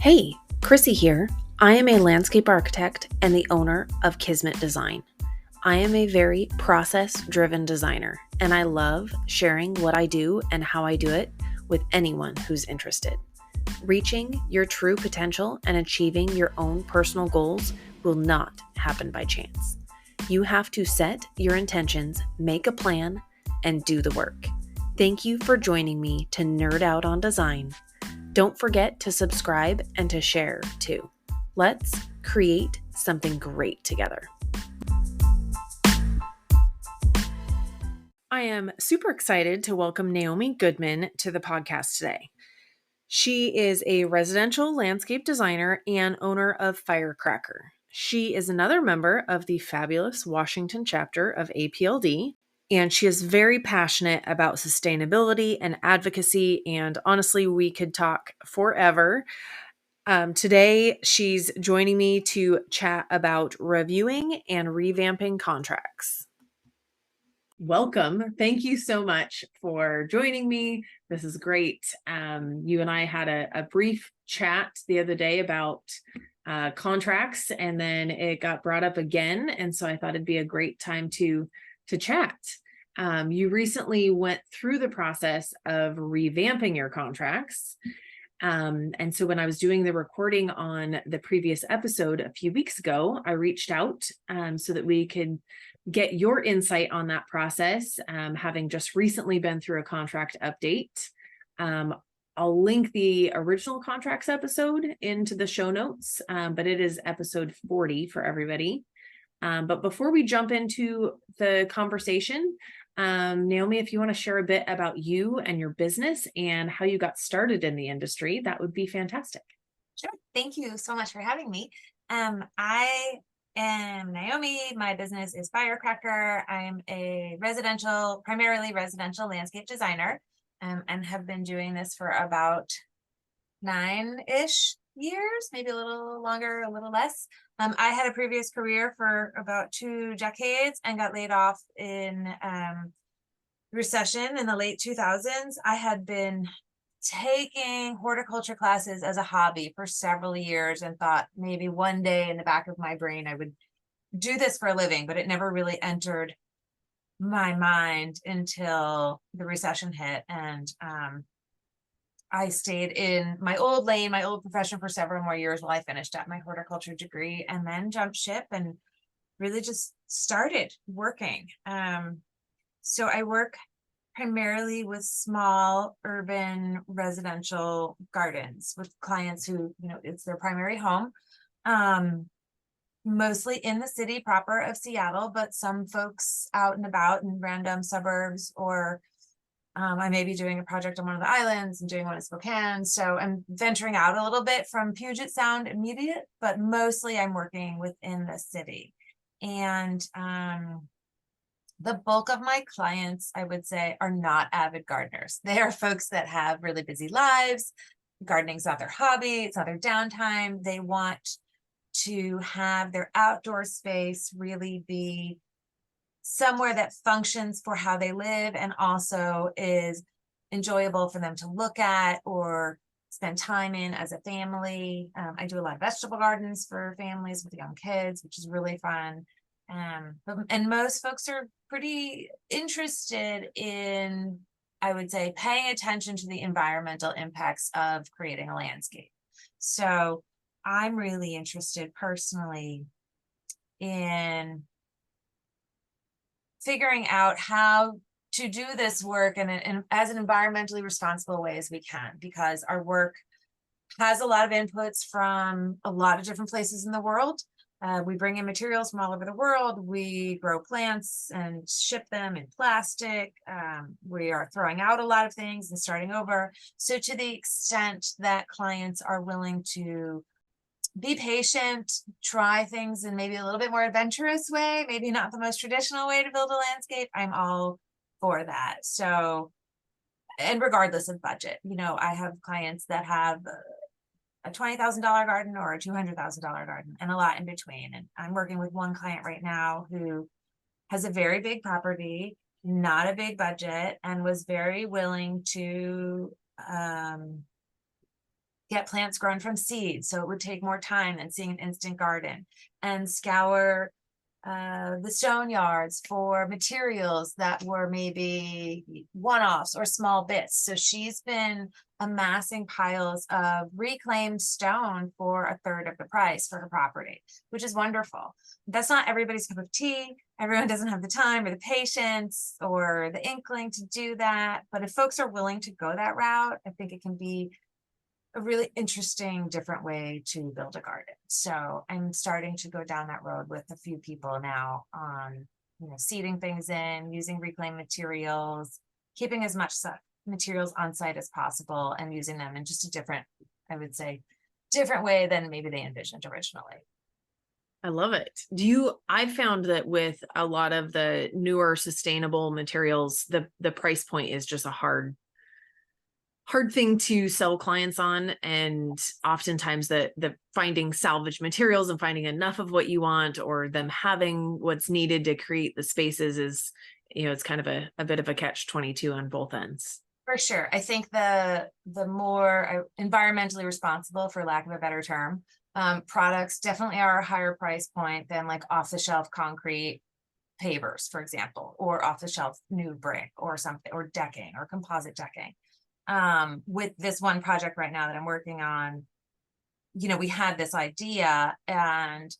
Hey, Chrissy here. I am a landscape architect and the owner of Kismet Design. I am a very process-driven designer, and I love sharing what I do and how I do it with anyone who's interested. Reaching your true potential and achieving your own personal goals will not happen by chance. You have to set your intentions, make a plan, and do the work. Thank you for joining me to nerd out on design. Don't forget to subscribe and to share too. Let's create something great together. I am super excited to welcome Naomi Goodman to the podcast today. She is a residential landscape designer and owner of Firecracker. She is another member of the fabulous Washington chapter of APLD, and she is very passionate about sustainability and advocacy, and honestly, we could talk forever. Today, she's joining me to chat about reviewing and revamping contracts. Welcome. Thank you so much for joining me. This is great. You and I had a brief chat the other day about contracts, and then it got brought up again. And so I thought it'd be a great time to chat. You recently went through the process of revamping your contracts. And so when I was doing the recording on the previous episode a few weeks ago, I reached out so that we could get your insight on that process, having just recently been through a contract update. I'll link the original contracts episode into the show notes, but it is episode 40 for everybody. But before we jump into the conversation, Naomi, if you want to share a bit about you and your business and how you got started in the industry, that would be fantastic. Sure. Thank you so much for having me. I am Naomi. My business is Firecracker. I'm a primarily residential landscape designer, and have been doing this for about 9-ish years, maybe a little longer, a little less. I had a previous career for about 2 decades and got laid off in recession in the late 2000s. I had been taking horticulture classes as a hobby for several years and thought maybe one day in the back of my brain I would do this for a living, but it never really entered my mind until the recession hit. And I stayed in my old lane, my old profession for several more years while I finished up my horticulture degree, and then jumped ship and really just started working. So I work primarily with small urban residential gardens with clients who, it's their primary home, mostly in the city proper of Seattle, but some folks out and about in random suburbs, or I may be doing a project on one of the islands and doing one in Spokane. So I'm venturing out a little bit from Puget Sound immediate, but mostly I'm working within the city. And the bulk of my clients, I would say, are not avid gardeners. They are folks that have really busy lives. Gardening's not their hobby. It's not their downtime. They want to have their outdoor space really be somewhere that functions for how they live and also is enjoyable for them to look at or spend time in as a family. I do a lot of vegetable gardens for families with young kids, which is really fun. And most folks are pretty interested in, I would say, paying attention to the environmental impacts of creating a landscape. So I'm really interested personally in figuring out how to do this work in as an environmentally responsible way as we can, because our work has a lot of inputs from a lot of different places in the world. We bring in materials from all over the world. We grow plants and ship them in plastic. We are throwing out a lot of things and starting over. So to the extent that clients are willing to be patient, try things in maybe a little bit more adventurous way, maybe not the most traditional way to build a landscape, I'm all for that. So, and regardless of budget, I have clients that have a $20,000 garden or a $200,000 garden and a lot in between. And I'm working with one client right now who has a very big property, not a big budget, and was very willing to get plants grown from seed, so it would take more time than seeing an instant garden, and scour the stone yards for materials that were maybe one-offs or small bits. So she's been amassing piles of reclaimed stone for a third of the price for her property, which is wonderful. That's not everybody's cup of tea. Everyone doesn't have the time or the patience or the inkling to do that. But if folks are willing to go that route, I think it can be a really interesting, different way to build a garden. So I'm starting to go down that road with a few people now on, seeding things in, using reclaimed materials, keeping as much materials on site as possible, and using them in just a different, I would say, different way than maybe they envisioned originally. I love it. I found that with a lot of the newer sustainable materials, the price point is just a hard thing to sell clients on. And oftentimes the finding salvage materials and finding enough of what you want, or them having what's needed to create the spaces is, it's kind of a bit of a catch-22 on both ends. For sure. I think the more environmentally responsible, for lack of a better term, products definitely are a higher price point than like off-the-shelf concrete pavers, for example, or off-the-shelf new brick or something, or decking or composite decking. With this one project right now that I'm working on, we had this idea, and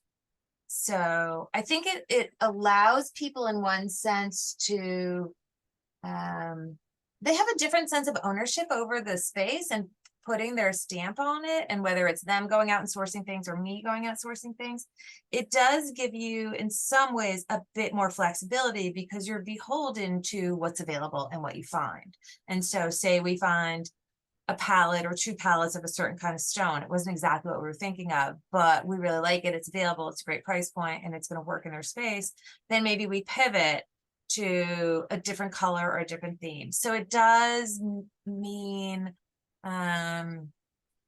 so I think it allows people in one sense to, they have a different sense of ownership over the space and putting their stamp on it. And whether it's them going out and sourcing things or me going out sourcing things, it does give you in some ways a bit more flexibility, because you're beholden to what's available and what you find. And so say we find a pallet or 2 pallets of a certain kind of stone. It wasn't exactly what we were thinking of, but we really like it. It's available. It's a great price point, and it's going to work in their space. Then maybe we pivot to a different color or a different theme. So it does mean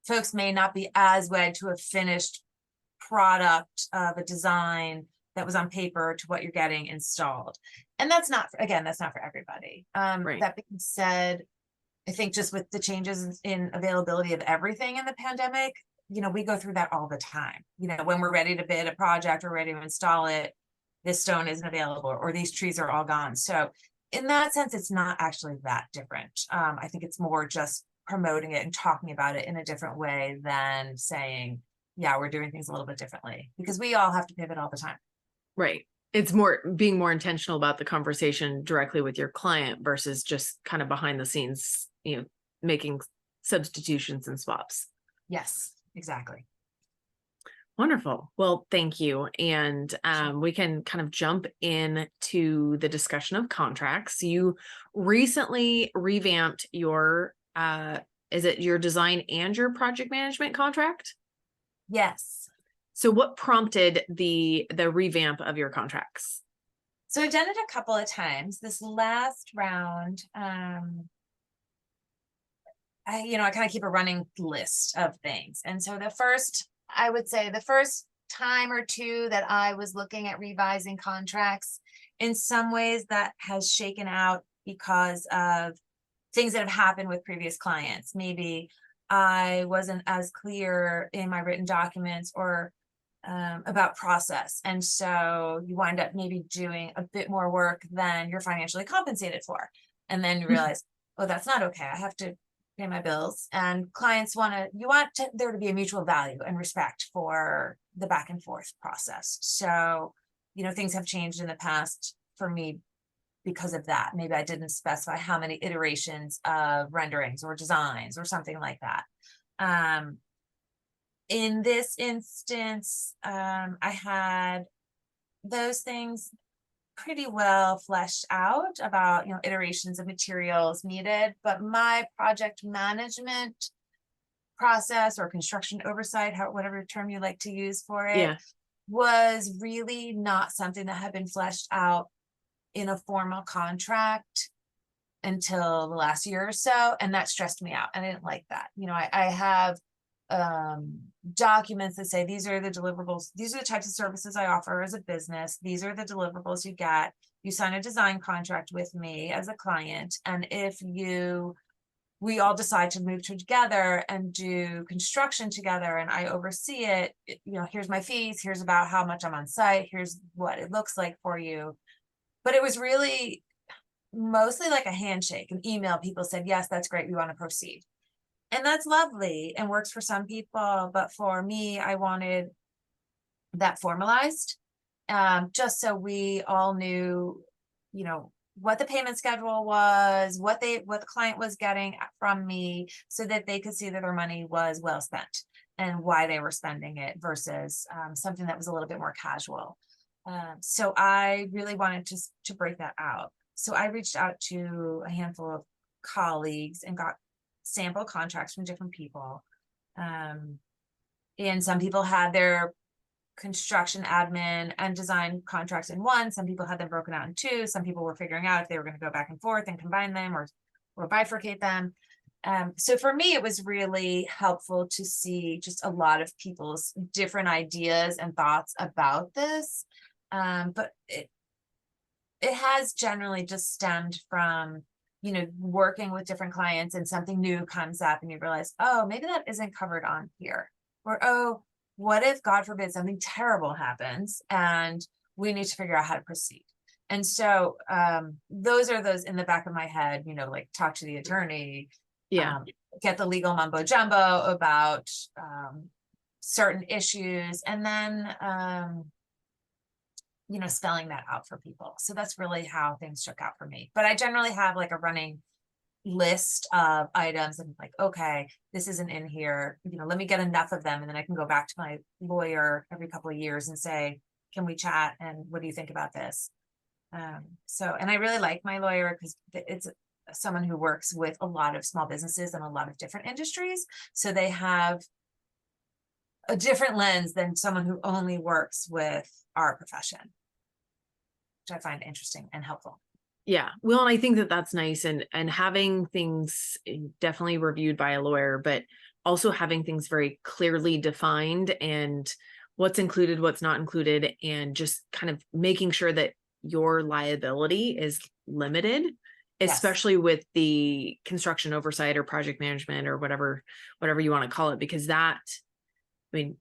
folks may not be as wed to a finished product of a design that was on paper to what you're getting installed. And that's not for everybody. Right. That being said, I think just with the changes in availability of everything in the pandemic, we go through that all the time. When we're ready to bid a project or ready to install it, this stone isn't available, or these trees are all gone. So in that sense, it's not actually that different. I think it's more just promoting it and talking about it in a different way than saying, yeah, we're doing things a little bit differently, because we all have to pivot all the time. Right. It's being more intentional about the conversation directly with your client versus just kind of behind the scenes, making substitutions and swaps. Yes, exactly. Wonderful. Well, thank you. And we can kind of jump into the discussion of contracts. You recently revamped your, is it your design and your project management contract? Yes. So what prompted the revamp of your contracts? So I've done it a couple of times. This last round, I kind of keep a running list of things. And so I would say the first time or two that I was looking at revising contracts, in some ways that has shaken out because of things that have happened with previous clients. Maybe I wasn't as clear in my written documents or about process. And so you wind up maybe doing a bit more work than you're financially compensated for. And then you realize, oh, that's not okay. I have to pay my bills. And clients there to be a mutual value and respect for the back and forth process. So, things have changed in the past for me because of that. Maybe I didn't specify how many iterations of renderings or designs or something like that. In this instance, I had those things pretty well fleshed out about, iterations of materials needed, but my project management process or construction oversight, whatever term you like to use for it, was really not something that had been fleshed out in a formal contract until the last year or so. And that stressed me out. I didn't like that. I have documents that say these are the deliverables, these are the types of services I offer as a business, these are the deliverables you get. You sign a design contract with me as a client, and if you we all decide to move together and do construction together, and I oversee it, here's my fees, here's about how much I'm on site, here's what it looks like for you. But it was really mostly like a handshake, an email. People said, yes, that's great, we want to proceed. And that's lovely and works for some people. But for me, I wanted that formalized, just so we all knew, what the payment schedule was, what the client was getting from me, so that they could see that their money was well spent and why they were spending it versus something that was a little bit more casual. So I really wanted to break that out. So I reached out to a handful of colleagues and got sample contracts from different people. And some people had their construction admin and design contracts in one. Some people had them broken out in two. Some people were figuring out if they were going to go back and forth and combine them or bifurcate them. So for me, it was really helpful to see just a lot of people's different ideas and thoughts about this. But it has generally just stemmed from, working with different clients, and something new comes up and you realize, oh, maybe that isn't covered on here. Or, oh, what if, God forbid, something terrible happens and we need to figure out how to proceed? And so those are those in the back of my head, like talk to the attorney, get the legal mumbo jumbo about certain issues, and then spelling that out for people. So that's really how things shook out for me. But I generally have like a running list of items and like, okay, this isn't in here, let me get enough of them, and then I can go back to my lawyer every couple of years and say, can we chat, and what do you think about this? And I really like my lawyer because it's someone who works with a lot of small businesses and a lot of different industries, so they have a different lens than someone who only works with our profession, which I find interesting and helpful. Yeah. Well, and I think that that's nice, and having things definitely reviewed by a lawyer, but also having things very clearly defined, and what's included, what's not included, and just kind of making sure that your liability is limited, especially with the construction oversight or project management or whatever you want to call it, because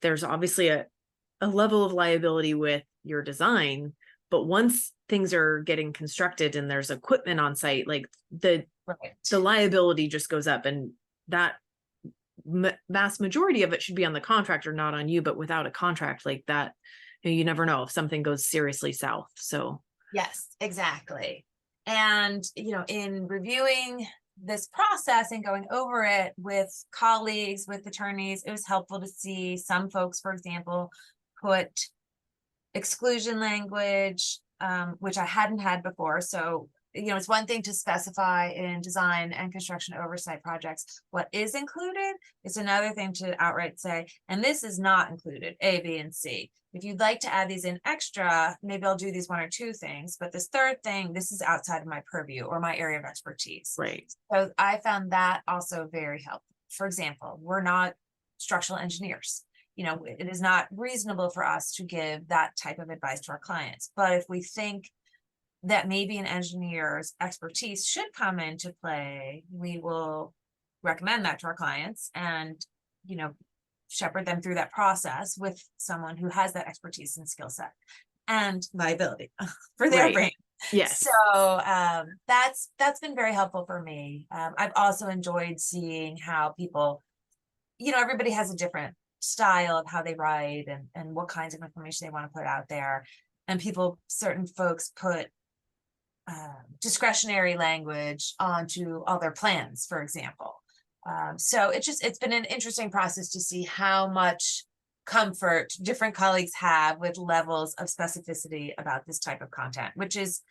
there's obviously a level of liability with your design, but once things are getting constructed and there's equipment on site, like the liability just goes up, and that vast majority of it should be on the contractor, not on you. But without a contract like that, you never know if something goes seriously south. So yes, exactly. And in reviewing this process and going over it with colleagues, with attorneys, it was helpful to see some folks, for example, put exclusion language, which I hadn't had before. So, it's one thing to specify in design and construction oversight projects what is included. It's another thing to outright say, and this is not included, A, B, and C. If you'd like to add these in extra, maybe I'll do these one or two things, but this third thing, this is outside of my purview or my area of expertise. Right. So I found that also very helpful. For example, we're not structural engineers. It is not reasonable for us to give that type of advice to our clients. But if we think that maybe an engineer's expertise should come into play, we will recommend that to our clients and, shepherd them through that process with someone who has that expertise and skill set and liability for their brain. Yes. So that's been very helpful for me. I've also enjoyed seeing how people, everybody has a different style of how they write and what kinds of information they want to put out there. And certain folks put discretionary language onto all their plans, for example. So it's been an interesting process to see how much comfort different colleagues have with levels of specificity about this type of content, which is,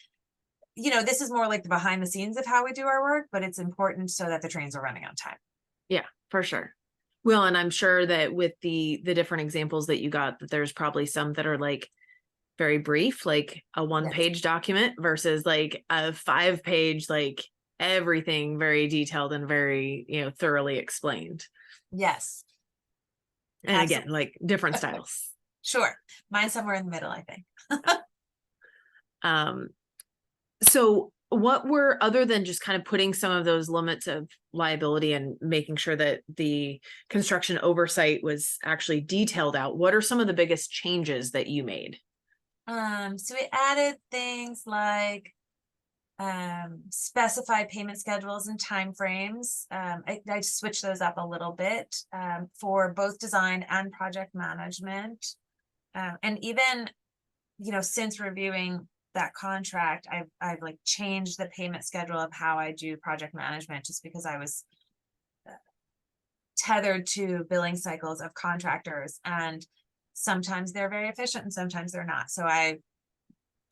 this is more like the behind the scenes of how we do our work, but it's important so that the trains are running on time. Yeah, for sure. Well, and I'm sure that with the different examples that you got, that there's probably some that are like very brief, like a 1-page document versus like a 5-page, like everything very detailed and very, thoroughly explained. Yes. And absolutely. Again, like different styles. Sure. Mine's somewhere in the middle, I think. So what were, other than just kind of putting some of those limits of liability and making sure that the construction oversight was actually detailed out, what are some of the biggest changes that you made? So we added things like specified payment schedules and timeframes. I switched those up a little bit for both design and project management. And even, since reviewing that contract, I've like changed the payment schedule of how I do project management, just because I was tethered to billing cycles of contractors, and sometimes they're very efficient and sometimes they're not. So I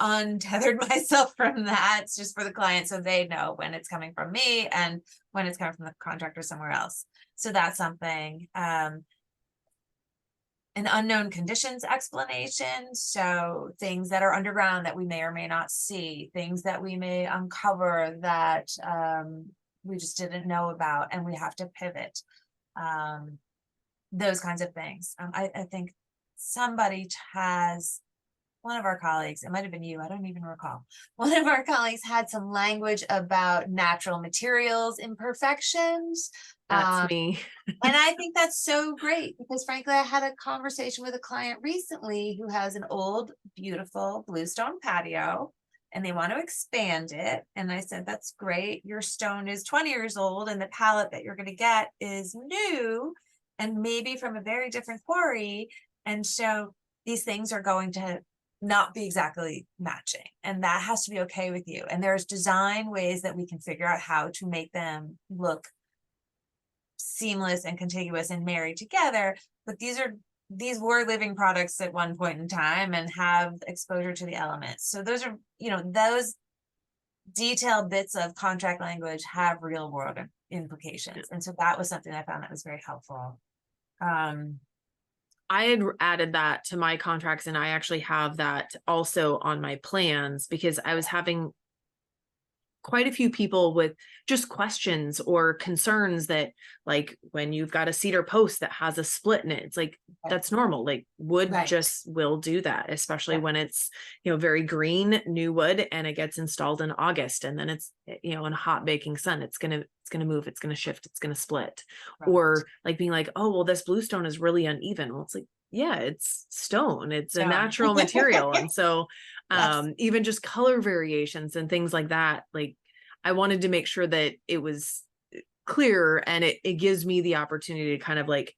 untethered myself from that just for the client, so they know when it's coming from me and when it's coming from the contractor somewhere else. So that's something. An unknown conditions explanation, so things that are underground that we may or may not see, things that we may uncover that we just didn't know about and we have to pivot, those kinds of things. I think somebody has, one of our colleagues, it might have been you, I don't even recall. One of our colleagues had some language about natural materials imperfections. That's me. And I think that's so great, because frankly, I had a conversation with a client recently who has an old, beautiful bluestone patio and they want to expand it. And I said, that's great. Your stone is 20 years old and the palette that you're going to get is new and maybe from a very different quarry. And so these things are going to not be exactly matching, and that has to be okay with you. And there's design ways that we can figure out how to make them look seamless and contiguous and married together. But these were living products at one point in time and have exposure to the elements. So those are, those detailed bits of contract language have real world implications. And so that was something I found that was very helpful. I had added that to my contracts, and I actually have that also on my plans, because I was having quite a few people with just questions or concerns that, like, when you've got a cedar post that has a split in it, it's like, that's normal. Like wood just will do that, especially when it's, very green, new wood, and it gets installed in August. And then it's, in a hot baking sun, it's going to move, it's going to shift, it's going to split. Or like being like, oh, well, this bluestone is really uneven. Well, it's like, yeah, it's stone. It's a natural material. And so even just color variations and things like that, like I wanted to make sure that it was clear, and it gives me the opportunity to kind of like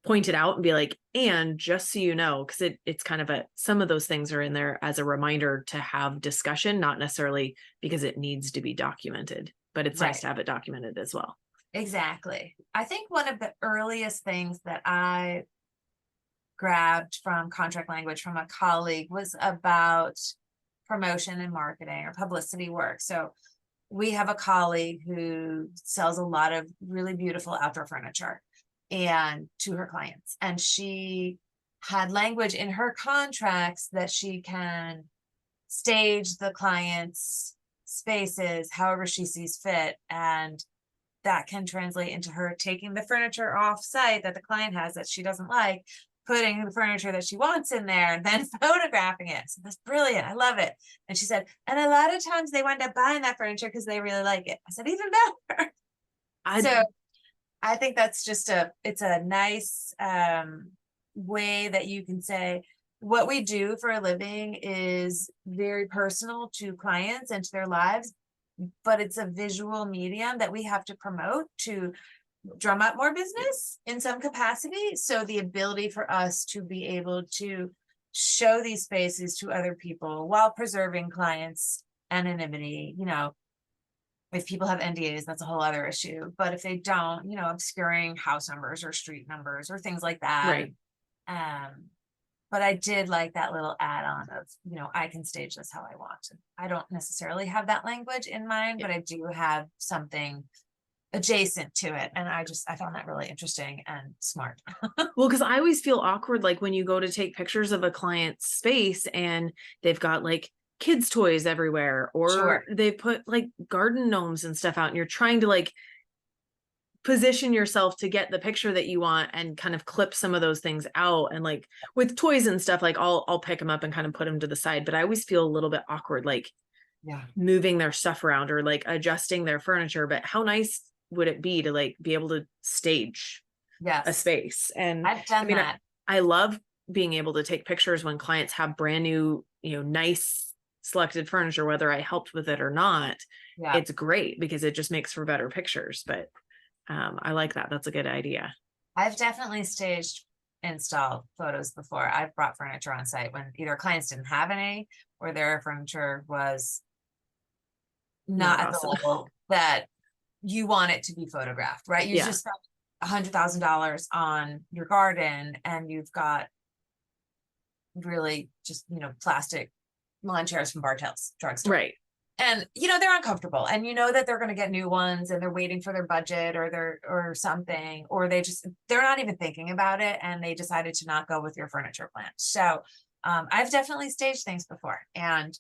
point it out and be like, and just so you know, because it's kind of some of those things are in there as a reminder to have discussion, not necessarily because it needs to be documented, but it's nice to have it documented as well. Exactly. I think one of the earliest things that I grabbed from contract language from a colleague was about promotion and marketing or publicity work. So we have a colleague who sells a lot of really beautiful outdoor furniture and to her clients, and she had language in her contracts that she can stage the client's spaces however she sees fit, and that can translate into her taking the furniture off site that the client has that she doesn't like, putting the furniture that she wants in there, and then photographing it. So that's brilliant. I love it. And she said, and a lot of times they wind up buying that furniture because they really like it. I said, even better. So I think that's just it's a nice way that you can say, what we do for a living is very personal to clients and to their lives, but it's a visual medium that we have to promote to drum up more business in some capacity. So the ability for us to be able to show these spaces to other people while preserving clients' anonymity, if people have NDAs, that's a whole other issue. But if they don't, obscuring house numbers or street numbers or things like that. Right. But I did like that little add-on of, I can stage this how I want. I don't necessarily have that language in mind, but I do have something adjacent to it. And I found that really interesting and smart. Well, because I always feel awkward, like when you go to take pictures of a client's space and they've got like kids' toys everywhere, or they put like garden gnomes and stuff out, and you're trying to like position yourself to get the picture that you want and kind of clip some of those things out. And like with toys and stuff, like I'll pick them up and kind of put them to the side, but I always feel a little bit awkward, like Yeah. moving their stuff around or like adjusting their furniture, but how nice would it be to like be able to stage a Yes. space? And I've I done mean, that. I love being able to take pictures when clients have brand new, nice selected furniture, whether I helped with it or not. Yeah. It's great because it just makes for better pictures. But I like that. That's a good idea. I've definitely staged installed photos before. I've brought furniture on site when either clients didn't have any or their furniture was not Not at the awesome. level that you want it to be photographed, right? You Yeah. just spent $100,000 on your garden and you've got really just, plastic lawn chairs from Bartell's drugstore. Right. And they're uncomfortable and that they're going to get new ones and they're waiting for their budget or something, or they're not even thinking about it and they decided to not go with your furniture plan. So I've definitely staged things before and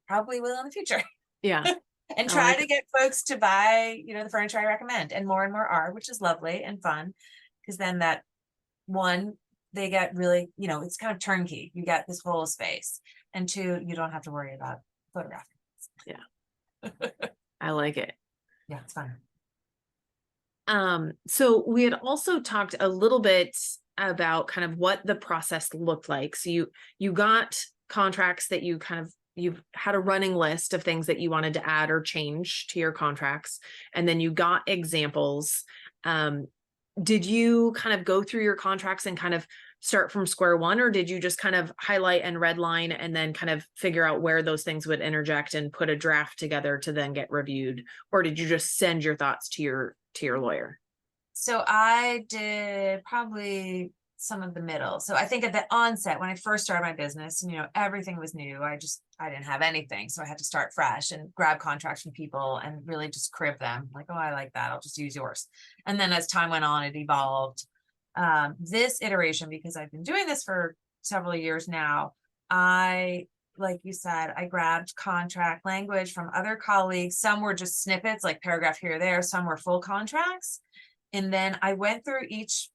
probably will in the future. Yeah. And I try like to it. get folks to buy, the furniture I recommend, and more are, which is lovely and fun, because then that one, they get really, it's kind of turnkey. You get this whole space, and two, you don't have to worry about photographing. Yeah. I like it. Yeah, it's fun. So we had also talked a little bit about kind of what the process looked like. So you got contracts that you've had a running list of things that you wanted to add or change to your contracts, and then you got examples. Did you kind of go through your contracts and kind of start from square one, or did you just kind of highlight and redline and then kind of figure out where those things would interject and put a draft together to then get reviewed? Or did you just send your thoughts to your lawyer? So I did probably some of the middle. So I think at the onset, when I first started my business, everything was new. I didn't have anything. So I had to start fresh and grab contracts from people and really just crib them like, oh, I like that. I'll just use yours. And then as time went on, it evolved. This iteration, because I've been doing this for several years now, like you said, I grabbed contract language from other colleagues. Some were just snippets, like paragraph here or there. Some were full contracts. And then I went through each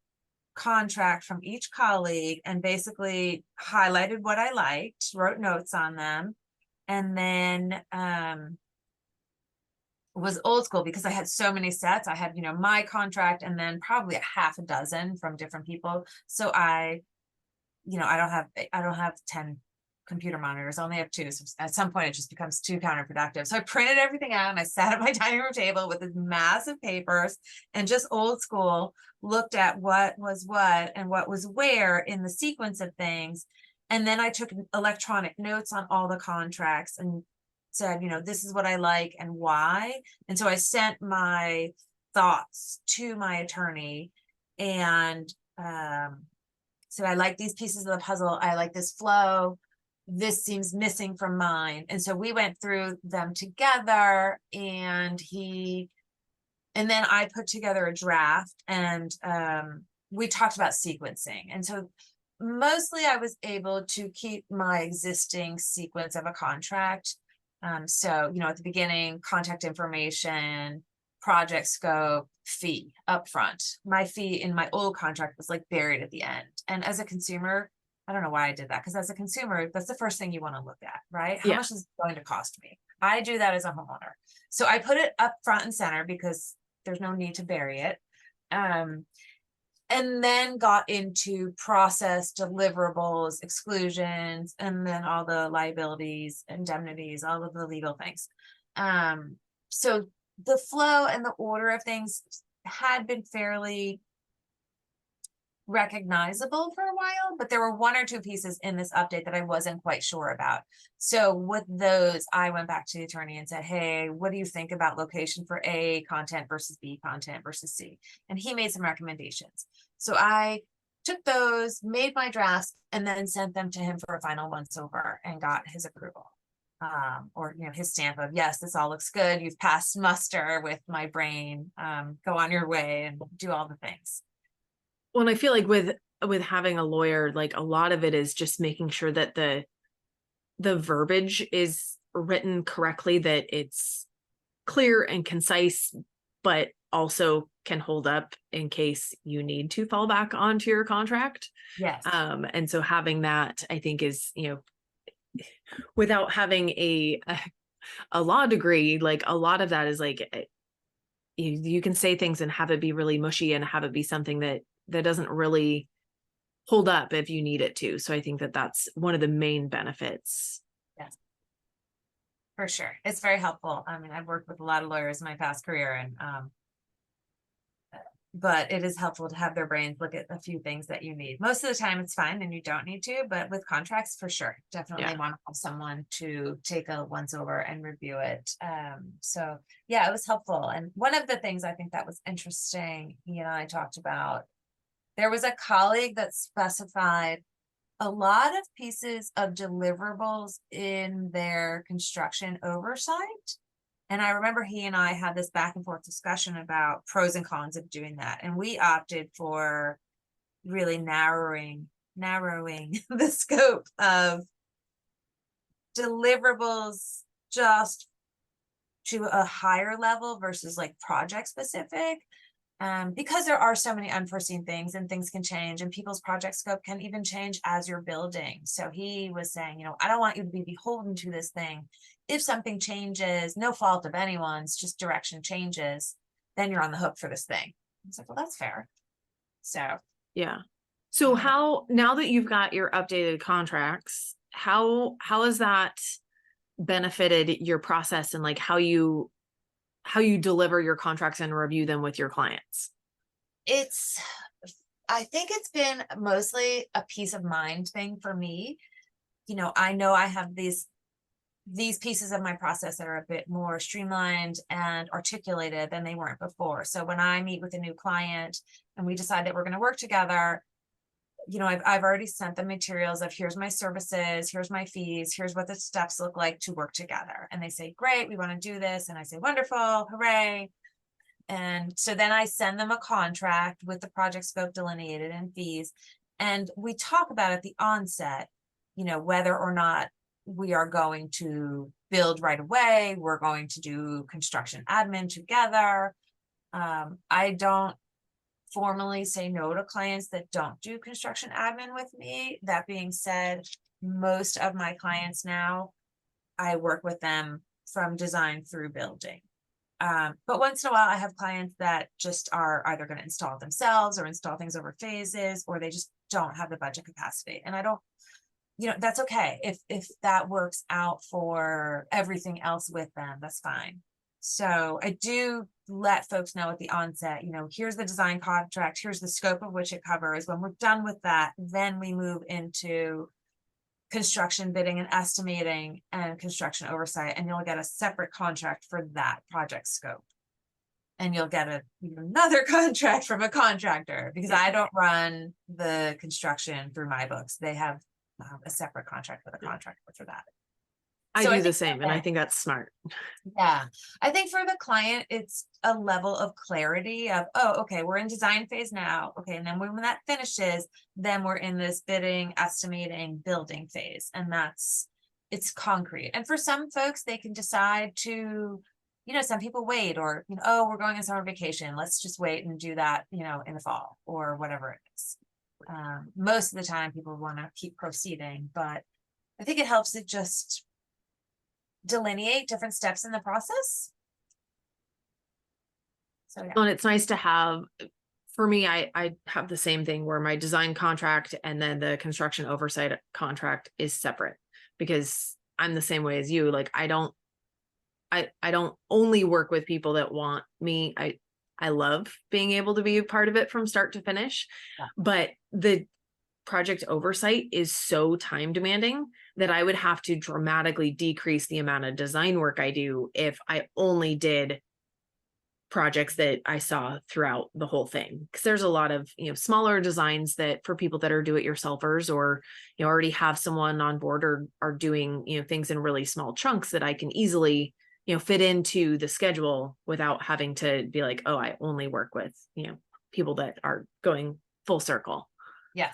contract from each colleague and basically highlighted what I liked, wrote notes on them, and then was old school because I had so many sets. I had, my contract and then probably a half a dozen from different people. So I don't have 10 computer monitors. I only have 2. So at some point it just becomes too counterproductive. So I printed everything out and I sat at my dining room table with these massive papers and just old school looked at what was what and what was where in the sequence of things. And then I took electronic notes on all the contracts and said, this is what I like and why. And so I sent my thoughts to my attorney and said, I like these pieces of the puzzle. I like this flow. This seems missing from mine. And so we went through them together and then I put together a draft and we talked about sequencing. And so mostly I was able to keep my existing sequence of a contract. So, at the beginning, contact information, project scope, fee upfront. My fee in my old contract was like buried at the end. And as a consumer, I don't know why I did that. Because as a consumer, that's the first thing you want to look at, right? How much is it going to cost me? I do that as a homeowner. So I put it up front and center because there's no need to bury it. And then got into process, deliverables, exclusions, and then all the liabilities, indemnities, all of the legal things. So the flow and the order of things had been fairly recognizable for a while, but there were 1 or 2 pieces in this update that I wasn't quite sure about. So with those, I went back to the attorney and said, hey, what do you think about location for A content versus B content versus C? And he made some recommendations. So I took those, made my drafts, and then sent them to him for a final once over and got his approval. Or his stamp of, yes, this all looks good. You've passed muster with my brain. Go on your way and do all the things. Well, and I feel like with having a lawyer, like a lot of it is just making sure that the verbiage is written correctly, that it's clear and concise, but also can hold up in case you need to fall back onto your contract. Yes. And so having that, I think, is, without having a law degree, like a lot of that is like you can say things and have it be really mushy and have it be something that doesn't really hold up if you need it to. So I think that that's one of the main benefits. Yes, for sure. It's very helpful. I mean, I've worked with a lot of lawyers in my past career, and but it is helpful to have their brains look at a few things that you need. Most of the time it's fine and you don't need to, but with contracts, for sure, definitely Yeah. want to have someone to take a once over and review it. So yeah, it was helpful. And one of the things I think that was interesting, he and I talked about, there was a colleague that specified a lot of pieces of deliverables in their construction oversight. And I remember he and I had this back and forth discussion about pros and cons of doing that. And we opted for really narrowing the scope of deliverables just to a higher level versus like project specific. Because there are so many unforeseen things and things can change, and people's project scope can even change as you're building. So he was saying, I don't want you to be beholden to this thing. If something changes, no fault of anyone's, just direction changes, then you're on the hook for this thing. I was like, well, that's fair. So Yeah. So how, now that you've got your updated contracts, how has that benefited your process and like how you deliver your contracts and review them with your clients? I think it's been mostly a peace of mind thing for me. I know I have these pieces of my process that are a bit more streamlined and articulated than they weren't before. So when I meet with a new client and we decide that we're going to work together, I've already sent them materials of here's my services, here's my fees, here's what the steps look like to work together. And they say, great, we want to do this. And I say, wonderful, hooray. And so then I send them a contract with the project scope delineated and fees. And we talk about at the onset, whether or not we are going to build right away, we're going to do construction admin together. I don't formally say no to clients that don't do construction admin with me. That being said, most of my clients now, I work with them from design through building. But once in a while, I have clients that just are either going to install it themselves or install things over phases, or they just don't have the budget capacity. And I don't, that's okay. If that works out for everything else with them, that's fine. So I do let folks know at the onset, here's the design contract, here's the scope of which it covers. When we're done with that, then we move into construction bidding and estimating and construction oversight, and you'll get a separate contract for that project scope. And you'll get another contract from a contractor, because I don't run the construction through my books. They have a separate contract with a contractor for that. I So do the same, and I think that's smart. Yeah, I think for the client, it's a level of clarity of, oh, okay, we're in design phase now. Okay, and then when that finishes, then we're in this bidding, estimating, building phase. And it's concrete. And for some folks, they can decide to, some people wait, or, oh, we're going on summer vacation. Let's just wait and do that, in the fall or whatever it is. Most of the time people want to keep proceeding, but I think it helps to just delineate different steps in the process. So yeah. And it's nice to have, for me, I have the same thing where my design contract and then the construction oversight contract is separate, because I'm the same way as you. Like I don't only work with people that want me. I love being able to be a part of it from start to finish, but the project oversight is so time demanding that I would have to dramatically decrease the amount of design work I do if I only did projects that I saw throughout the whole thing. Because there's a lot of, smaller designs that for people that are do-it-yourselfers, or, already have someone on board or are doing, things in really small chunks that I can easily, fit into the schedule without having to be like, oh, I only work with, people that are going full circle. Yeah.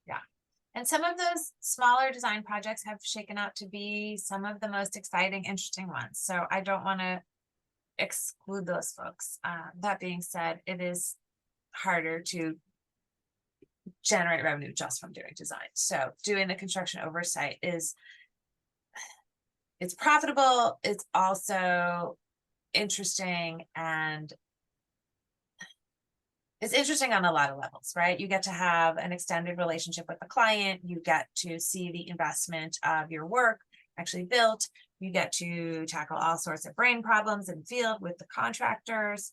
Yeah. And some of those smaller design projects have shaken out to be some of the most exciting, interesting ones. So I don't want to exclude those folks. That being said, it is harder to generate revenue just from doing design. So doing the construction oversight is it's profitable. It's also interesting, and it's interesting on a lot of levels, right? You get to have an extended relationship with the client. You get to see the investment of your work actually built. You get to tackle all sorts of brain problems in the field with the contractors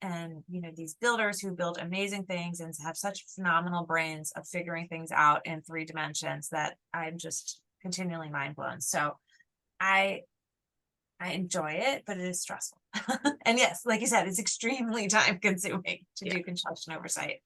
and, you know, these builders who build amazing things and have such phenomenal brains of figuring things out in 3 dimensions that I'm just continually mind blown. So I enjoy it, but it is stressful. And yes, like you said, it's extremely time consuming to do construction oversight.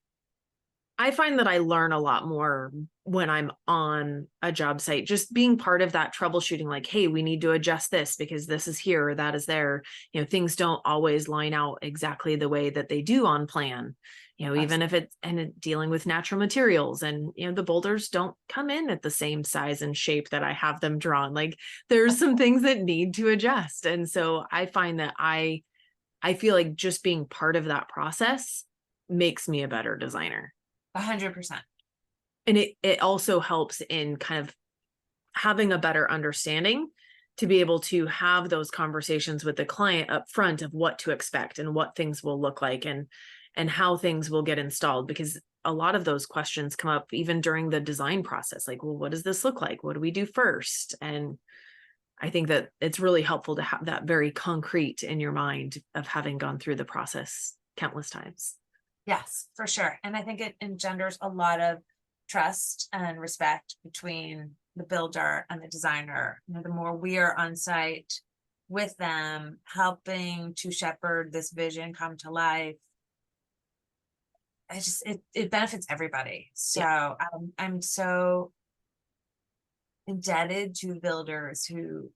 I find that I learn a lot more when I'm on a job site, just being part of that troubleshooting, like, hey, we need to adjust this because this is here or that is there. You know, things don't always line out exactly the way that they do on plan. You know, even if it's and dealing with natural materials, and you know, the boulders don't come in at the same size and shape that I have them drawn. Like, there's some things that need to adjust. And so I find that I feel like just being part of that process makes me a better designer. 100%. And it also helps in kind of having a better understanding to be able to have those conversations with the client up front of what to expect and what things will look like, and how things will get installed, because a lot of those questions come up even during the design process, like, well, what does this look like, what do we do first? And I think that it's really helpful to have that very concrete in your mind of having gone through the process countless times. Yes, for sure. And I think it engenders a lot of trust and respect between the builder and the designer. You know, the more we are on site with them, helping to shepherd this vision come to life, it benefits everybody. So I'm so indebted to builders who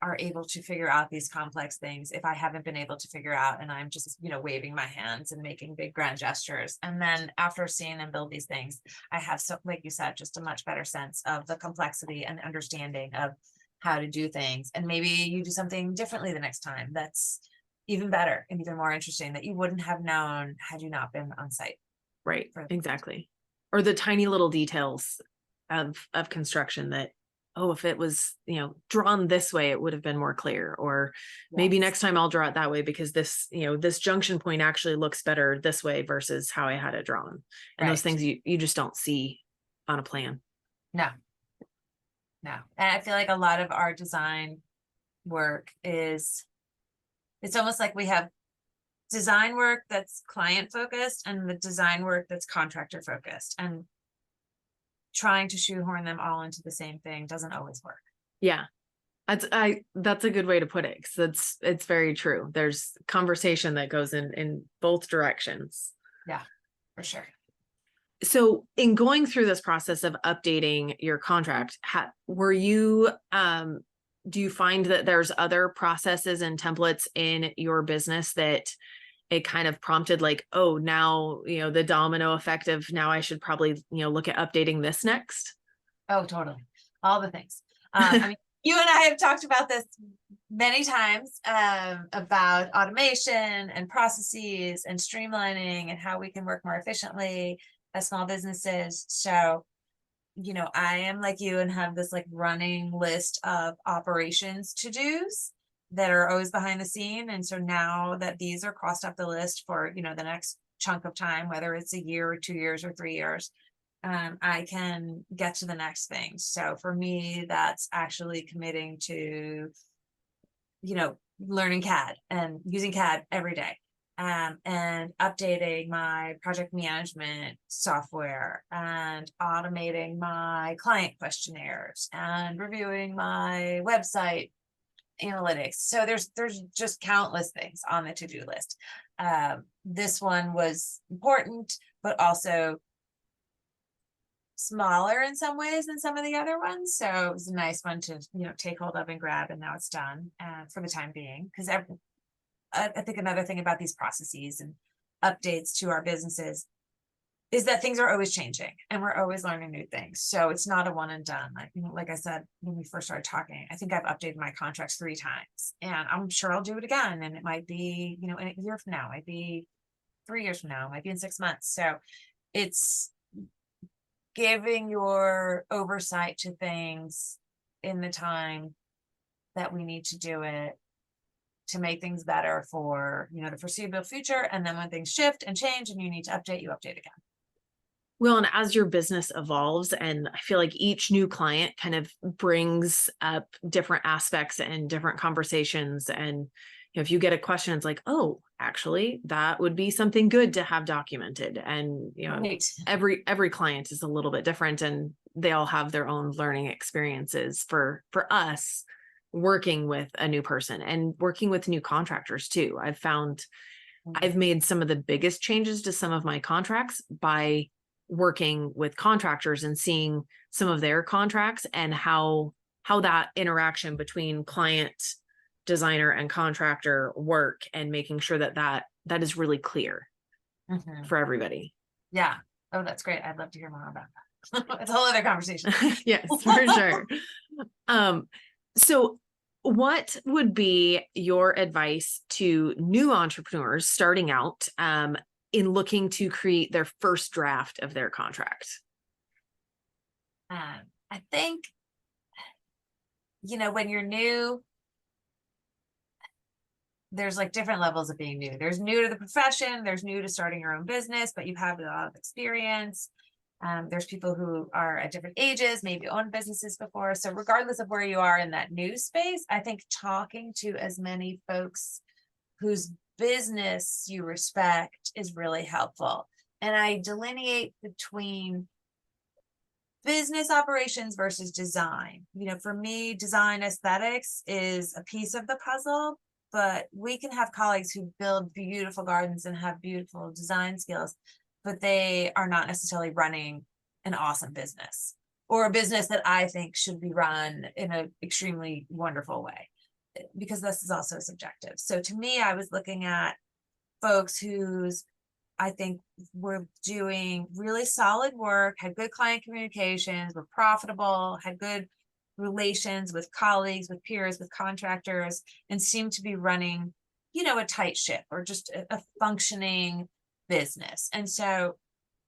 are able to figure out these complex things if I haven't been able to figure out, and I'm just, you know, waving my hands and making big grand gestures. And then after seeing them build these things, I have, so like you said, just a much better sense of the complexity and understanding of how to do things. And maybe you do something differently the next time that's even better and even more interesting that you wouldn't have known had you not been on site. Right, exactly. Or the tiny little details of construction that, oh, if it was, you know, drawn this way, it would have been more clear. Or maybe next time I'll draw it that way because this, you know, this junction point actually looks better this way versus how I had it drawn. And those things you just don't see on a plan. No. And I feel like a lot of our design work is, it's almost like we have design work that's client focused and the design work that's contractor focused, and trying to shoehorn them all into the same thing doesn't always work. Yeah. That's a good way to put it, because it's very true. There's conversation that goes in both directions. Yeah, for sure. So in going through this process of updating your contract, were you do you find that there's other processes and templates in your business that it kind of prompted, like, oh, now, you know, the domino effect of now I should probably, you know, look at updating this next? Oh, totally. All the things. I mean, you and I have talked about this many times, about automation and processes and streamlining and how we can work more efficiently as small businesses. So, you know, I am like you and have this like running list of operations to-dos that are always behind the scene. And so now that these are crossed off the list for, you know, the next chunk of time, whether it's a year or 2 years or 3 years, I can get to the next thing. So for me, that's actually committing to, you know, learning CAD and using CAD every day. And updating my project management software and automating my client questionnaires and reviewing my website analytics. So there's just countless things on the to-do list. This one was important, but also smaller in some ways than some of the other ones. So it was a nice one to, you know, take hold of and grab, and now it's done for the time being. Because I think another thing about these processes and updates to our businesses is that things are always changing and we're always learning new things. So it's not a one and done. Like, you know, like I said, when we first started talking, I think I've updated my contracts 3 times, and I'm sure I'll do it again. And it might be, you know, in a year from now, it might be 3 years from now, it might be in 6 months. So it's giving your oversight to things in the time that we need to do it to make things better for, the foreseeable future. And then when things shift and change and you need to update, you update again. Well, and as your business evolves, and I feel like each new client kind of brings up different aspects and different conversations. And if you get a question, it's like, oh, actually, that would be something good to have documented. And Right. every client is a little bit different, and they all have their own learning experiences. For us, working with a new person and working with new contractors too, I've found I've made some of the biggest changes to some of my contracts by working with contractors and seeing some of their contracts and how that interaction between client, designer, and contractor work, and making sure that is really clear for everybody. Yeah. Oh, that's great. I'd love to hear more about that. It's a whole other conversation. Yes, for sure. So what would be your advice to new entrepreneurs starting out in looking to create their first draft of their contract? I think, when you're new, there's like different levels of being new. There's new to the profession, there's new to starting your own business, but you've had a lot of experience. There's people who are at different ages, maybe owned businesses before. So regardless of where you are in that new space, I think talking to as many folks whose business you respect is really helpful. And I delineate between business operations versus design. For me, design aesthetics is a piece of the puzzle, but we can have colleagues who build beautiful gardens and have beautiful design skills, but they are not necessarily running an awesome business, or a business that I think should be run in an extremely wonderful way, because this is also subjective. So to me, I was looking at folks whose I think were doing really solid work, had good client communications, were profitable, had good relations with colleagues, with peers, with contractors, and seemed to be running, a tight ship, or just a functioning business. And so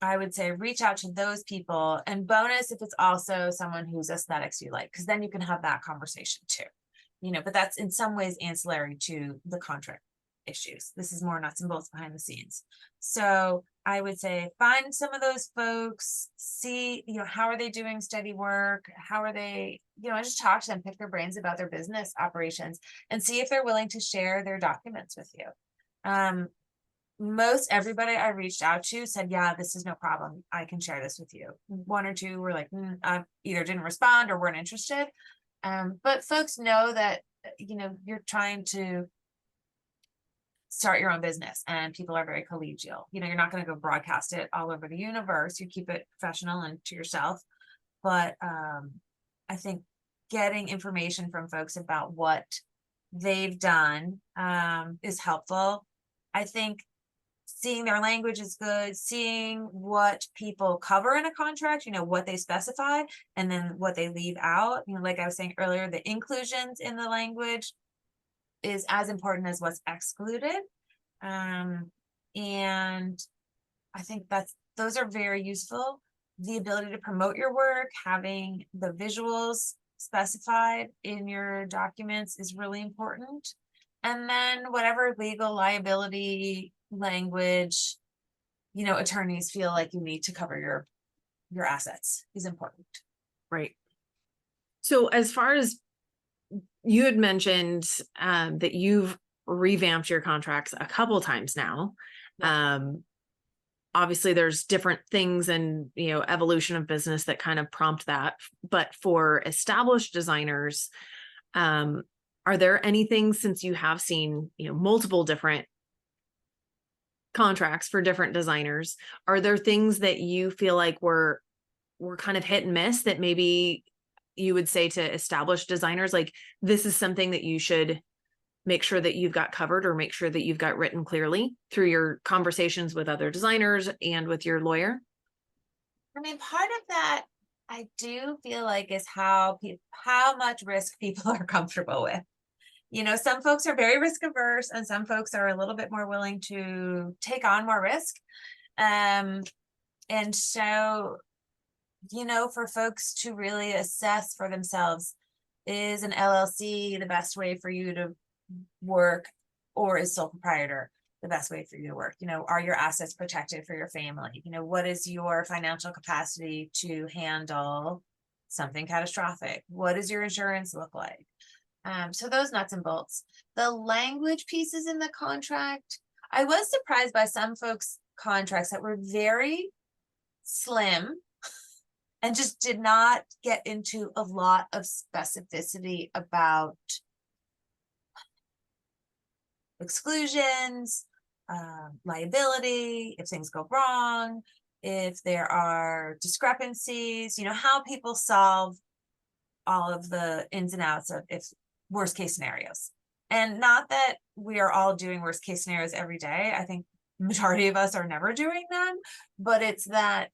I would say reach out to those people, and bonus if it's also someone whose aesthetics you like, because then you can have that conversation too. But that's in some ways ancillary to the contract issues. This is more nuts and bolts behind the scenes. So I would say find some of those folks, see, how are they doing steady work? How are they, just talk to them, pick their brains about their business operations, and see if they're willing to share their documents with you. Most everybody I reached out to said, yeah, this is no problem, I can share this with you. One or two were like, either didn't respond or weren't interested. But folks know that, you're trying to start your own business, and people are very collegial. You're not going to go broadcast it all over the universe. You keep it professional and to yourself. But I think getting information from folks about what they've done is helpful. I think seeing their language is good, seeing what people cover in a contract, what they specify, and then what they leave out. Like I was saying earlier, the inclusions in the language is as important as what's excluded. And I think those are very useful. The ability to promote your work, having the visuals specified in your documents is really important. And then whatever legal liability language, attorneys feel like you need to cover your assets is important. Right. So as far as you had mentioned that you've revamped your contracts a couple times now. Yeah. Obviously there's different things and, evolution of business that kind of prompt that. But for established designers, are there anything, since you have seen, multiple different contracts for different designers, are there things that you feel like were kind of hit and miss that maybe you would say to established designers, like, this is something that you should make sure that you've got covered, or make sure that you've got written clearly through your conversations with other designers and with your lawyer? I mean, part of that I do feel like is how much risk people are comfortable with. Some folks are very risk averse, and some folks are a little bit more willing to take on more risk. And so, for folks to really assess for themselves, Is an LLC the best way for you to work, or is sole proprietor the best way for you to work? Are your assets protected for your family? What is your financial capacity to handle something catastrophic? What does your insurance look like? So those nuts and bolts. The language pieces in the contract, I was surprised by some folks' contracts that were very slim and just did not get into a lot of specificity about exclusions, liability, if things go wrong, if there are discrepancies, how people solve all of the ins and outs of if worst case scenarios. And not that we are all doing worst case scenarios every day. I think majority of us are never doing them, but it's that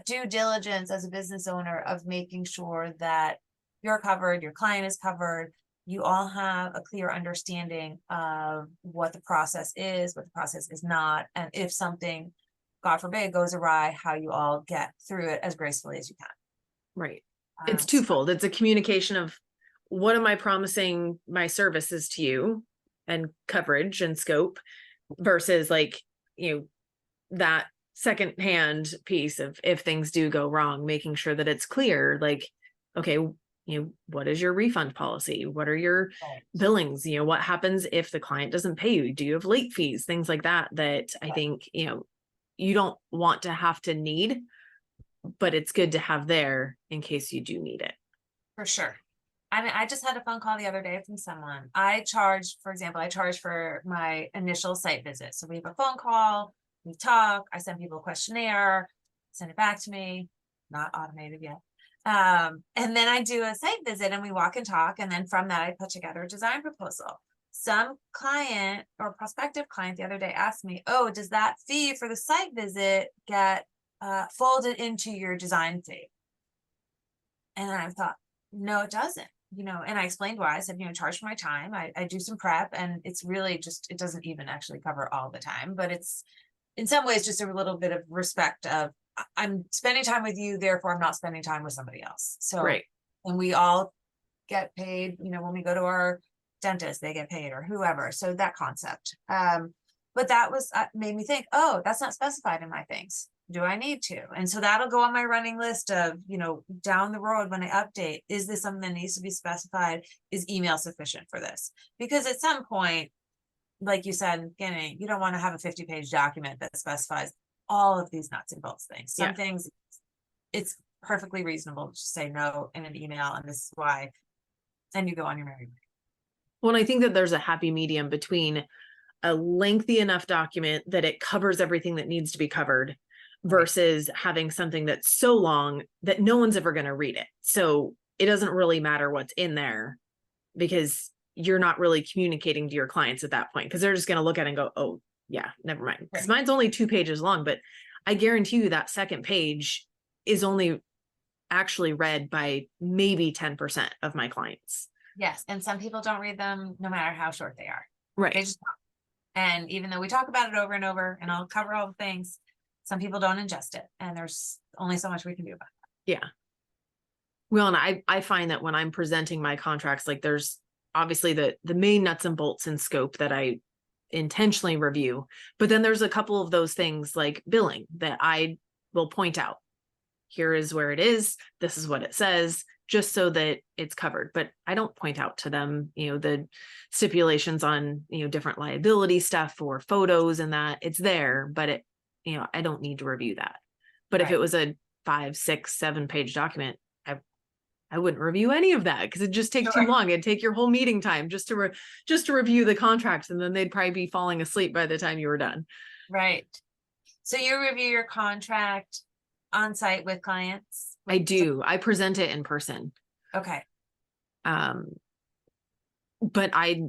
due diligence as a business owner of making sure that you're covered, your client is covered, you all have a clear understanding of what the process is, what the process is not, and if something, God forbid, goes awry, how you all get through it as gracefully as you can. Right. It's twofold. It's a communication of what am I promising my services to you and coverage and scope versus that secondhand piece of if things do go wrong, making sure that it's clear, okay, what is your refund policy? What are your billings? What happens if the client doesn't pay you? Do you have late fees? Things like that, I think, you don't want to have to need, but it's good to have there in case you do need it. For sure. I mean, I just had a phone call the other day from someone. I charge for my initial site visit. So we have a phone call, we talk, I send people a questionnaire, send it back to me, not automated yet. And then I do a site visit and we walk and talk. And then from that, I put together a design proposal. Some client or prospective client the other day asked me, oh, does that fee for the site visit get folded into your design fee? And I thought, no, it doesn't, and I explained why. I said, charge for my time. I do some prep and it's really just, it doesn't even actually cover all the time, but it's in some ways just a little bit of respect of I'm spending time with you, therefore I'm not spending time with somebody else. So, right. And we all get paid, when we go to our dentist, they get paid or whoever. So that concept. But that was made me think, oh, that's not specified in my things. Do I need to? And so that'll go on my running list of, down the road when I update, is this something that needs to be specified? Is email sufficient for this? Because at some point, like you said in the beginning, you don't want to have a 50-page document that specifies all of these nuts and bolts things. Some things, it's perfectly reasonable to just say no in an email, and this is why, and you go on your merry way. Well, I think that there's a happy medium between a lengthy enough document that it covers everything that needs to be covered versus having something that's so long that no one's ever going to read it. So it doesn't really matter what's in there because you're not really communicating to your clients at that point, because they're just going to look at it and go, oh yeah, never mind. Because mine's only 2 pages long, but I guarantee you that second page is only actually read by maybe 10% of my clients. Yes. And some people don't read them no matter how short they are. Right. They just don't. And even though we talk about it over and over and I'll cover all the things, some people don't ingest it, and there's only so much we can do about that. Yeah. Well, and I find that when I'm presenting my contracts, there's obviously the main nuts and bolts and scope that I intentionally review, but then there's a couple of those things like billing that I will point out. Here is where it is. This is what it says, just so that it's covered. But I don't point out to them, the stipulations on, different liability stuff or photos and that. It's there, but I don't need to review that. But if it was a 5, 6, 7 page document, I wouldn't review any of that because it just takes too long. It'd take your whole meeting time just to review the contracts, and then they'd probably be falling asleep by the time you were done. Right. So you review your contract on site with clients? I do. I present it in person. Okay. But I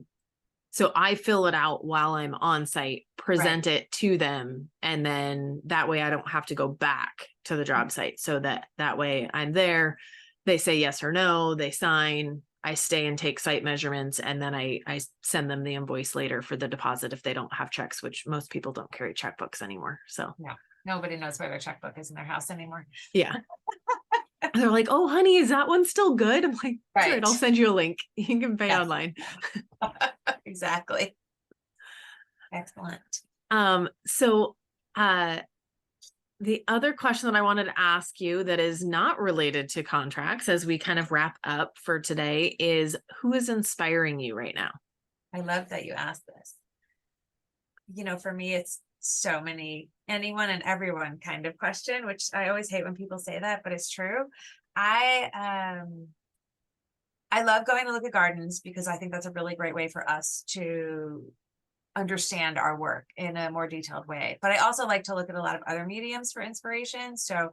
fill it out while I'm on site, present it to them, and then that way I don't have to go back to the job site. So that way I'm there, they say yes or no, they sign, I stay and take site measurements, and then I send them the invoice later for the deposit if they don't have checks, which most people don't carry checkbooks anymore. So no, nobody knows where their checkbook is in their house anymore. Yeah. And they're like, oh, honey, is that one still good? I'm like, good, Right. I'll send you a link. You can pay Yes. online. Exactly. Excellent. So the other question that I wanted to ask you that is not related to contracts as we kind of wrap up for today is, who is inspiring you right now? I love that you asked this. For me, it's so many anyone and everyone kind of question, which I always hate when people say that, but it's true. I love going to look at gardens because I think that's a really great way for us to understand our work in a more detailed way. But I also like to look at a lot of other mediums for inspiration. So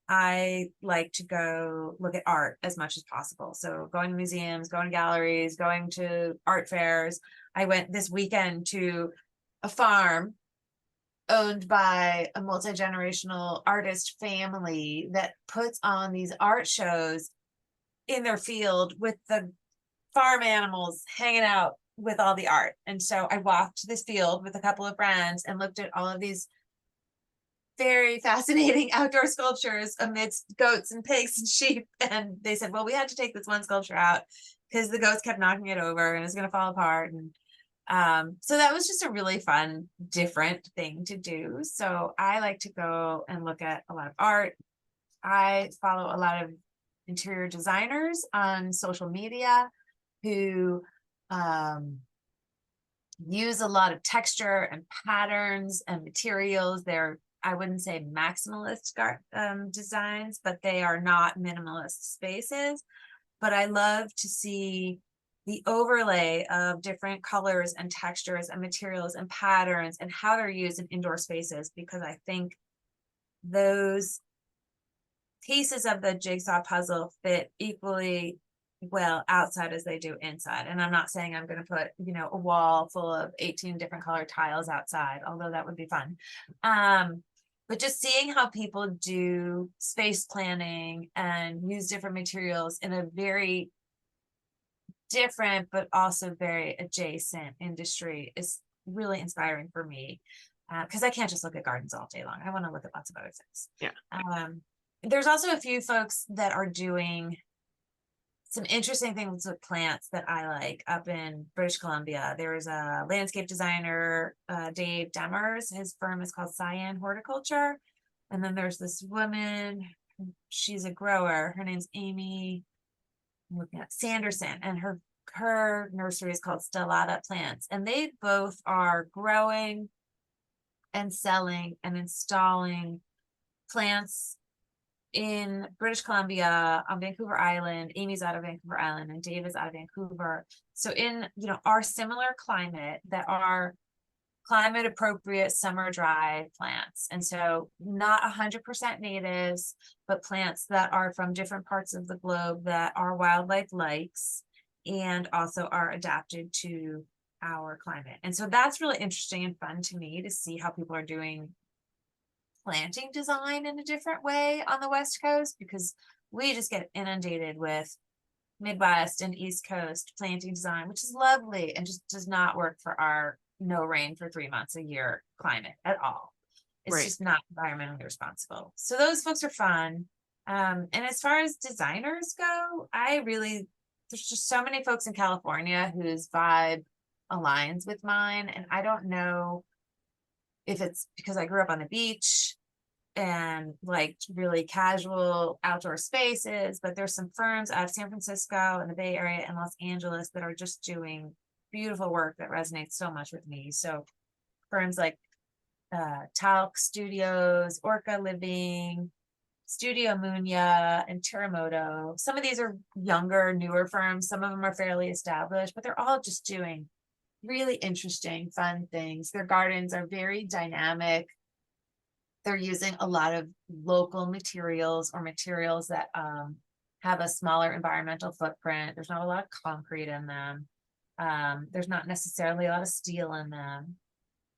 I like to go look at art as much as possible. So going to museums, going to galleries, going to art fairs. I went this weekend to a farm owned by a multi-generational artist family that puts on these art shows in their field with the farm animals hanging out with all the art. And so I walked this field with a couple of friends and looked at all of these very fascinating outdoor sculptures amidst goats and pigs and sheep. And they said, well, we had to take this one sculpture out because the goats kept knocking it over and it's going to fall apart. And so that was just a really fun, different thing to do. So I like to go and look at a lot of art. I follow a lot of interior designers on social media who use a lot of texture and patterns and materials. They're, I wouldn't say maximalist designs, but they are not minimalist spaces. But I love to see the overlay of different colors and textures and materials and patterns and how they're used in indoor spaces, because I think those pieces of the jigsaw puzzle fit equally well outside as they do inside. And I'm not saying I'm going to put, a wall full of 18 different color tiles outside, although that would be fun. But just seeing how people do space planning and use different materials in a very different, but also very adjacent industry is really inspiring for me. Because I can't just look at gardens all day long. I want to look at lots of other things. Yeah. There's also a few folks that are doing some interesting things with plants that I like up in British Columbia. There's a landscape designer, Dave Demers. His firm is called Cyan Horticulture. And then there's this woman, she's a grower. Her name's Amy, I'm looking at Sanderson, and her nursery is called Stellata Plants. And they both are growing and selling and installing plants in British Columbia, on Vancouver Island. Amy's out of Vancouver Island and Dave is out of Vancouver. So in, our similar climate, that are climate appropriate summer dry plants. And so not 100% natives, but plants that are from different parts of the globe that our wildlife likes and also are adapted to our climate. And so that's really interesting and fun to me to see how people are doing planting design in a different way on the West Coast, because we just get inundated with Midwest and East Coast planting design, which is lovely and just does not work for our no rain for 3 months a year climate at all. It's Right. just not environmentally responsible. So those folks are fun. And as far as designers go, there's just so many folks in California whose vibe aligns with mine. And I don't know if it's because I grew up on the beach and like really casual outdoor spaces, but there's some firms out of San Francisco and the Bay Area and Los Angeles that are just doing beautiful work that resonates so much with me. So firms like Talc Studios, Orca Living, Studio Munya, and Terremoto. Some of these are younger, newer firms. Some of them are fairly established, but they're all just doing really interesting, fun things. Their gardens are very dynamic. They're using a lot of local materials or materials that have a smaller environmental footprint. There's not a lot of concrete in them. There's not necessarily a lot of steel in them.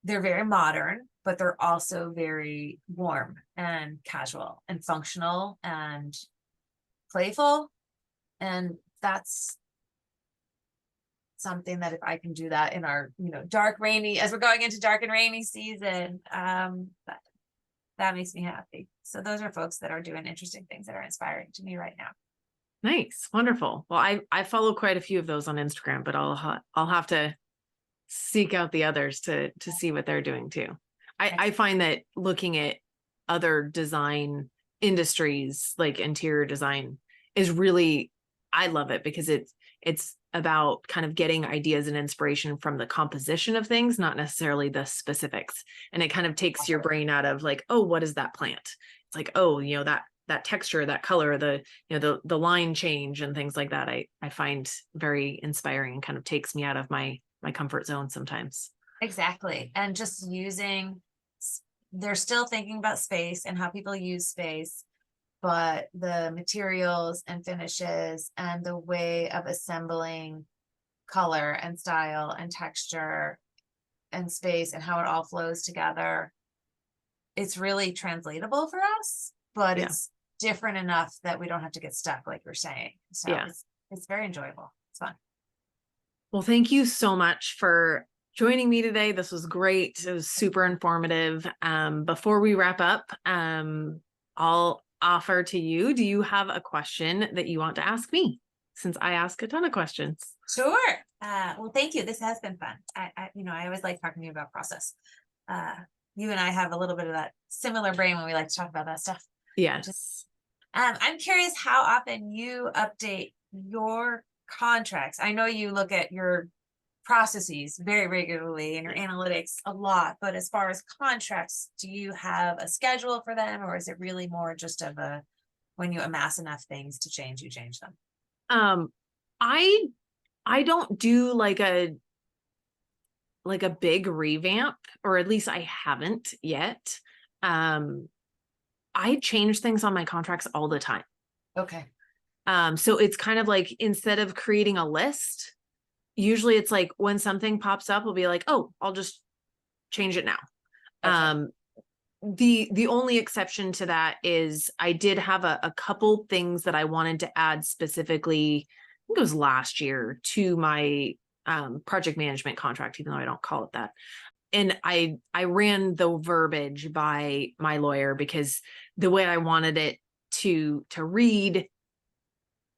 They're very modern, but they're also very warm and casual and functional and playful. And that's something that if I can do that in our, dark, rainy, as we're going into dark and rainy season, That makes me happy. So those are folks that are doing interesting things that are inspiring to me right now. Nice. Wonderful. Well, I follow quite a few of those on Instagram, but I'll have to seek out the others to see what they're doing too. I find that looking at other design industries like interior design is really, I love it because it's about kind of getting ideas and inspiration from the composition of things, not necessarily the specifics. And it kind of takes your brain out of like, oh, what is that plant? It's like, oh, that texture, that color, the line change and things like that. I find very inspiring and kind of takes me out of my comfort zone sometimes. Exactly. And just they're still thinking about space and how people use space, but the materials and finishes and the way of assembling color and style and texture and space and how it all flows together, it's really translatable for us, but it's different enough that we don't have to get stuck, like you're saying. So it's very enjoyable. It's fun. Well, thank you so much for joining me today. This was great. It was super informative. Before we wrap up, I'll offer to you, do you have a question that you want to ask me, since I ask a ton of questions? Sure. Well, thank you. This has been fun. I always like talking to you about process. You and I have a little bit of that similar brain when we like to talk about that stuff. Yes. I'm curious how often you update your contracts. I know you look at your processes very regularly and your analytics a lot, but as far as contracts, do you have a schedule for them, or is it really more just of a, when you amass enough things to change, you change them? I don't do like a big revamp, or at least I haven't yet. I change things on my contracts all the time. Okay. So it's kind of like, instead of creating a list, usually it's like when something pops up, we'll be like, oh, I'll just change it now. Okay. The only exception to that is I did have a couple things that I wanted to add specifically, I think it was last year, to my project management contract, even though I don't call it that. And I ran the verbiage by my lawyer because the way I wanted it to read,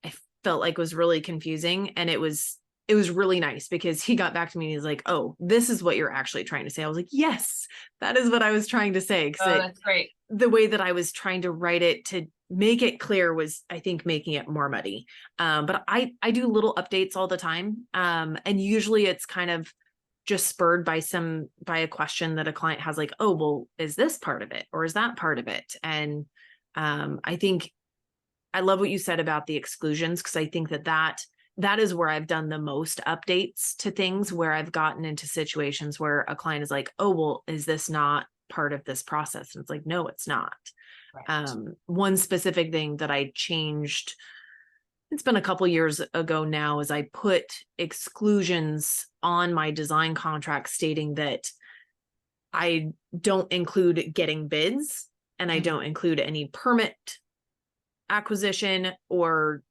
I felt like was really confusing. And it was really nice because he got back to me and he's like, oh, this is what you're actually trying to say. I was like, yes, that is what I was trying to say. Oh, that's great. The way that I was trying to write it to make it clear was, I think, making it more muddy. But I do little updates all the time. And usually it's kind of just spurred by a question that a client has, like, oh, well, is this part of it? Or is that part of it? And I think I love what you said about the exclusions, because I think that is where I've done the most updates to things, where I've gotten into situations where a client is like, oh, well, is this not part of this process? And it's like, no, it's not. Right. One specific thing that I changed, it's been a couple years ago now, is I put exclusions on my design contract stating that I don't include getting bids, and I don't include any permit acquisition or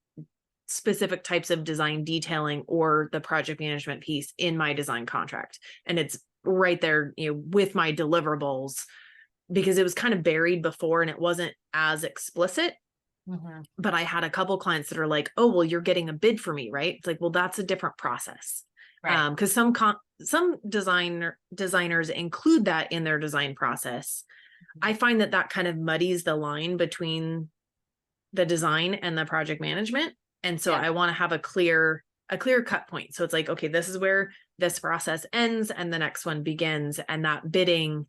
specific types of design detailing or the project management piece in my design contract. And it's right there, with my deliverables, because it was kind of buried before and it wasn't as explicit. But I had a couple clients that are like, oh, well, you're getting a bid for me, right? It's like, well, that's a different process. Right. Because some designers include that in their design process. I find that kind of muddies the line between the design and the project management. And so I want to have a clear cut point. So it's like, okay, this is where this process ends and the next one begins. And that bidding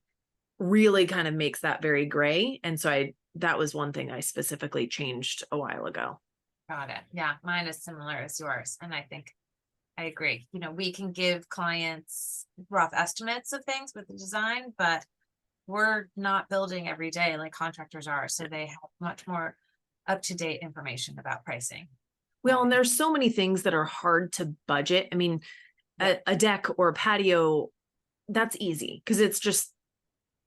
really kind of makes that very gray. And so that was one thing I specifically changed a while ago. Got it. Yeah, mine is similar as yours. And I think I agree. We can give clients rough estimates of things with the design, but we're not building every day like contractors are. So they have much more up-to-date information about pricing. Well, and there's so many things that are hard to budget. I mean, a deck or a patio, that's easy because it's just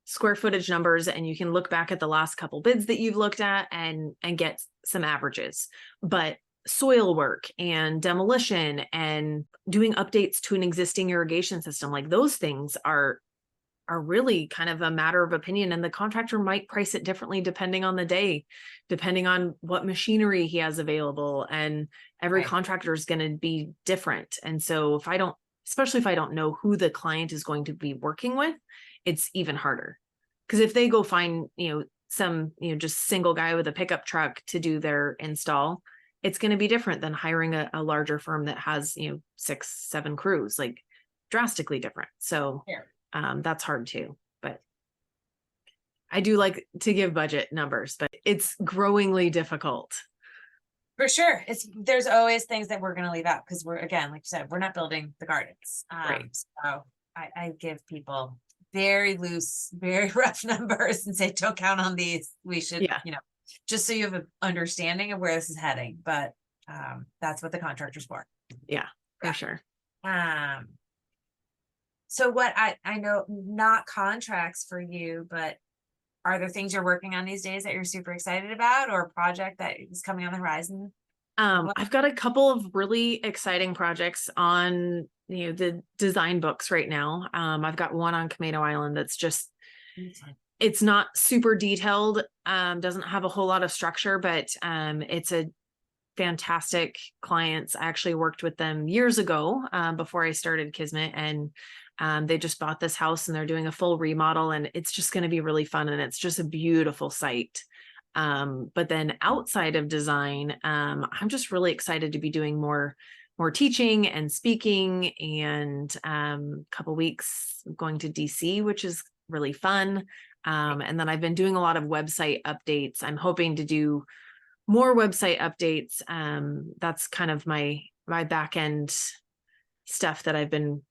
square footage numbers, and you can look back at the last couple bids that you've looked at and get some averages. But soil work and demolition and doing updates to an existing irrigation system, like those things are are really kind of a matter of opinion, and the contractor might price it differently depending on the day, depending on what machinery he has available. And every Right. contractor is going to be different. And so especially if I don't know who the client is going to be working with, it's even harder. Because if they go find, some, just single guy with a pickup truck to do their install, it's going to be different than hiring a larger firm that has, 6, 7 crews, like drastically different. So that's hard too. But I do like to give budget numbers, but it's growingly difficult. For sure. There's always things that we're going to leave out because we're, again, like you said, we're not building the gardens. Right. So I give people very loose, very rough numbers and say, don't count on these. We should, just so you have an understanding of where this is heading. But that's what the contractor's for. Yeah, for sure. So what I know, not contracts for you, but are there things you're working on these days that you're super excited about, or a project that is coming on the horizon? I've got a couple of really exciting projects on, the design books right now. I've got one on Camino Island that's just, it's not super detailed, doesn't have a whole lot of structure, but it's a fantastic clients. I actually worked with them years ago, before I started Kismet, and they just bought this house and they're doing a full remodel, and it's just going to be really fun. And it's just a beautiful site. But then outside of design, I'm just really excited to be doing more teaching and speaking, and a couple weeks going to DC, which is really fun. And then I've been doing a lot of website updates. I'm hoping to do more website updates. That's kind of my back end stuff that I've been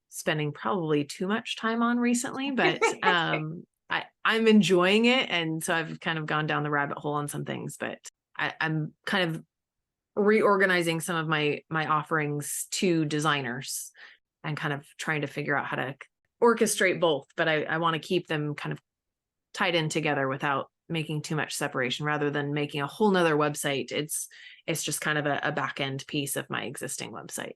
spending probably too much time on recently, but I'm enjoying it. And so I've kind of gone down the rabbit hole on some things, but I'm kind of reorganizing some of my offerings to designers and kind of trying to figure out how to orchestrate both. But I want to keep them kind of tied in together without making too much separation, rather than making a whole nother website. It's just kind of a back end piece of my existing website.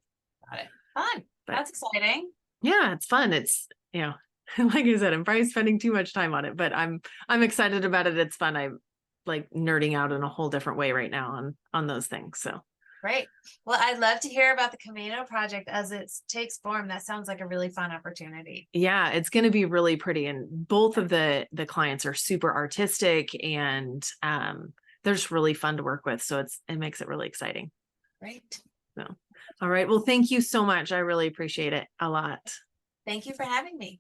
Got it. Fun. But that's exciting. Yeah, it's fun. It's, like I said, I'm probably spending too much time on it, but I'm excited about it. It's fun. I'm like nerding out in a whole different way right now on those things. So great. Well, I'd love to hear about the Camino project as it takes form. That sounds like a really fun opportunity. Yeah, it's going to be really pretty. And both of the clients are super artistic, and they're just really fun to work with. So it makes it really exciting. Great. So, all right. Well, thank you so much. I really appreciate it a lot. Thank you for having me.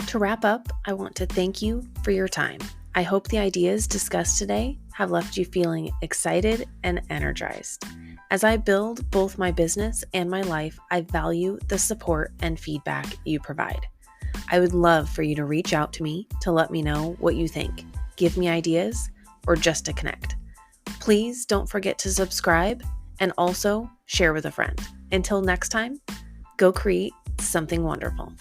To wrap up, I want to thank you for your time. I hope the ideas discussed today have left you feeling excited and energized. As I build both my business and my life, I value the support and feedback you provide. I would love for you to reach out to me to let me know what you think, give me ideas, or just to connect. Please don't forget to subscribe and also share with a friend. Until next time, go create something wonderful.